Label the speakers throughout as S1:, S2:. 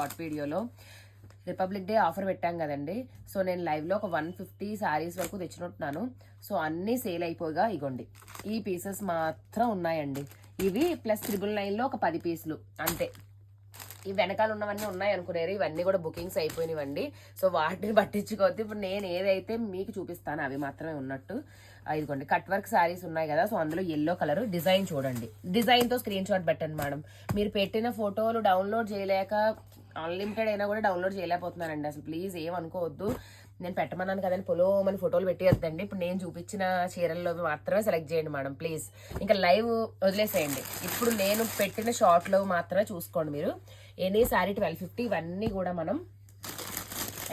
S1: Short వీడియోలో republic day offer పెట్టాం కదండి. సో నేను లైవ్లో ఒక 150 శారీస్ వరకు తెచ్చినట్టున్నాను. సో అన్నీ సేల్ అయిపోగా ఇగోండి ఈ పీసెస్ మాత్రం ఉన్నాయండి. ఇవి ప్లస్ 999లో ఒక 10 పీసులు అంతే. ఈ వెనకాల ఉన్నవన్నీ ఉన్నాయి అనుకునేరు, ఇవన్నీ కూడా బుకింగ్స్ అయిపోయినవండి. సో వాటిని పట్టించుకోవద్దు. ఇప్పుడు నేను ఏదైతే మీకు చూపిస్తాను అవి మాత్రమే ఉన్నట్టు. ఇదిగోండి కట్ వర్క్ శారీస్ ఉన్నాయి కదా. సో అందులో ఎల్లో కలర్ డిజైన్ చూడండి. డిజైన్తో స్క్రీన్ షాట్ పెట్టండి మేడం. మీరు పెట్టిన ఫోటోలు డౌన్లోడ్ చేయలేక అన్లిమిటెడ్ అయినా కూడా డౌన్లోడ్ చేయలేకపోతున్నానండి. అసలు ప్లీజ్ ఏమనుకోవద్దు. నేను పెట్టమన్నాను కదండి పొలోమని ఫోటోలు పెట్టేయద్దండి. ఇప్పుడు నేను చూపించిన చీరల్లో మాత్రమే సెలెక్ట్ చేయండి మేడం ప్లీజ్. ఇంకా లైవ్ వదిలేసేయండి. ఇప్పుడు నేను పెట్టిన షార్ట్లో మాత్రమే చూసుకోండి మీరు. ఎనీ శారీ 1250. ఇవన్నీ కూడా మనం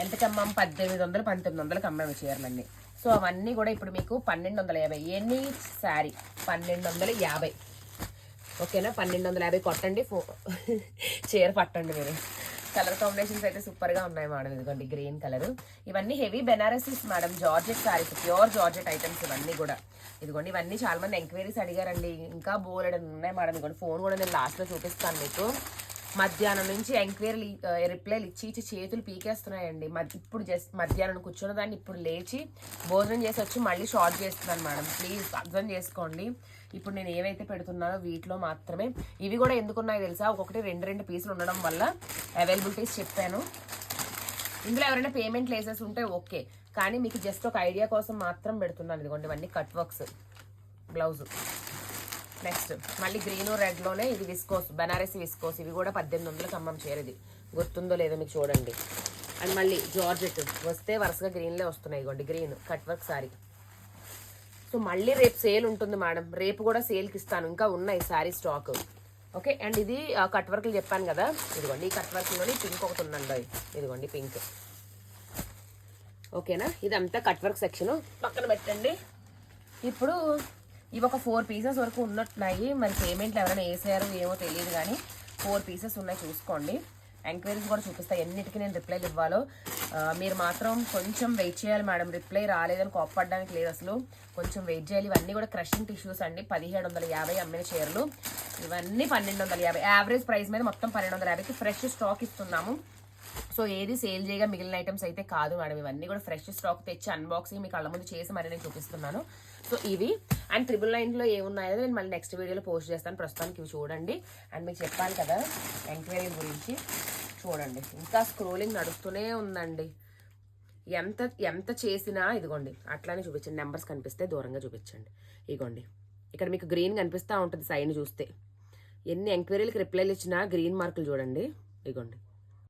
S1: ఎంతకి అమ్మాము? 1800 1900కి అమ్మాము చీరలన్నీ. సో అవన్నీ కూడా ఇప్పుడు మీకు 1250. ఎనీ శారీ 1250. ఓకేనా? 1250 కొట్టండి. చీర పట్టండి మీరు. కలర్ కాంబినేషన్స్ అయితే సూపర్ గా ఉన్నాయి మేడం. ఇదిగోండి గ్రీన్ కలర్. ఇవన్నీ heavy Banarasis madam, georgette saris, pure georgette items ఇవన్నీ కూడా. ఇదిగోండి ఇవన్నీ చాలా మంది ఎంక్వైరీస్ అడిగారండి. ఇంకా బోలెడు ఉన్నాయి మేడం. ఇదిగోండి ఫోన్ కూడా నేను లాస్ట్ లో చూపిస్తాను మీకు. మధ్యాహ్నం నుంచి ఎంక్వైరీ రిప్లైలు ఇచ్చి చేతులు పీకేస్తున్నాయండి. ఇప్పుడు జస్ట్ మధ్యాహ్నం కూర్చున్న దాన్ని ఇప్పుడు లేచి భోజనం చేసి వచ్చి మళ్ళీ షార్ట్ చేస్తున్నాను మేడం. ప్లీజ్ అర్థం చేసుకోండి. ఇప్పుడు నేను ఏవైతే పెడుతున్నానో వీటిలో మాత్రమే. ఇవి కూడా ఎందుకున్నాయో తెలుసా? ఒక్కొక్కటి 2 పీసులు ఉండడం వల్ల అవైలబిలిటీస్ చెప్పాను. ఇందులో ఎవరైనా పేమెంట్ లేసెస్ ఉంటే ఓకే, కానీ మీకు జస్ట్ ఒక ఐడియా కోసం మాత్రం పెడుతున్నాను. ఇదిగోండి ఇవన్నీ కట్ వర్క్స్ బ్లౌజ్. నెక్స్ట్ మళ్ళీ గ్రీన్ రెడ్ లోనే ఇది విస్కోస్, బనారసి విస్కోస్. ఇవి కూడా 1800కి అమ్మం చేరేది. గుర్తుందో లేదో మీకు చూడండి. అండ్ మళ్ళీ జార్జెట్ వస్తే వరుసగా గ్రీన్లే వస్తున్నాయి. ఇదిగోండి green cut work sorry. So మళ్ళీ రేపు సేల్ ఉంటుంది మేడం. రేపు కూడా సేల్కి ఇస్తాను. ఇంకా ఉన్నాయి శారీ స్టాక్. ఓకే. అండ్ ఇది కట్ వర్క్లు చెప్పాను కదా. ఇదిగోండి ఈ కట్ వర్క్లోని పింక్ ఒకటి ఉందండి. ఇదిగోండి పింక్. ఓకేనా? ఇదంతా కట్ వర్క్ సెక్షన్ పక్కన పెట్టండి. ఇప్పుడు ఇవి ఒక 4 పీసెస్ వరకు ఉన్నట్టున్నాయి. మరి పేమెంట్లు ఎవరైనా వేసారు ఏమో తెలియదు, కానీ 4 పీసెస్ ఉన్నాయి చూసుకోండి. ఎంక్వైరీస్ కూడా చూపిస్తాయి. ఎన్నిటికీ నేను రిప్లైలు ఇవ్వాలో మీరు మాత్రం కొంచెం వెయిట్ చేయాలి మేడం. రిప్లై రాలేదని కోప్పడడానికి లేదు అసలు. కొంచెం వెయిట్ చేయాలి. ఇవన్నీ కూడా క్రషింగ్ టిష్యూస్ అండి. 1750 అమ్మిన చీరలు. ఇవన్నీ 1250. యావరేజ్ ప్రైస్ మీద మొత్తం 1250కి ఫ్రెష్ స్టాక్ ఇస్తున్నాము. సో ఏది సేల్ చేయగా మిగిలిన ఐటమ్స్ అయితే కాదు మేడం. ఇవన్నీ కూడా ఫ్రెష్ స్టాక్ తెచ్చి అన్బాక్సింగ్ మీకు కళ్ళ ముందు చేసి మరి నేను చూపిస్తున్నాను. సో ఇవి అండ్ 999లో ఏమున్నాయో నేను మళ్ళీ నెక్స్ట్ వీడియోలో పోస్ట్ చేస్తాను. ప్రస్తుతానికి ఇవి చూడండి. అండ్ మీకు చెప్పాను కదా ఎంక్వైరీ గురించి. చూడండి ఇంకా స్క్రోలింగ్ నడుస్తూనే ఉందండి. ఎంత చేసినా ఇదిగోండి అట్లానే చూపించండి. నెంబర్స్ కనిపిస్తే దూరంగా చూపించండి. ఇదిగోండి ఇక్కడ మీకు గ్రీన్ కనిపిస్తూ ఉంటుంది సైడ్ చూస్తే. ఎన్ని ఎంక్వైరీలకు రిప్లైలు ఇచ్చినా గ్రీన్ మార్కులు చూడండి. ఇదిగోండి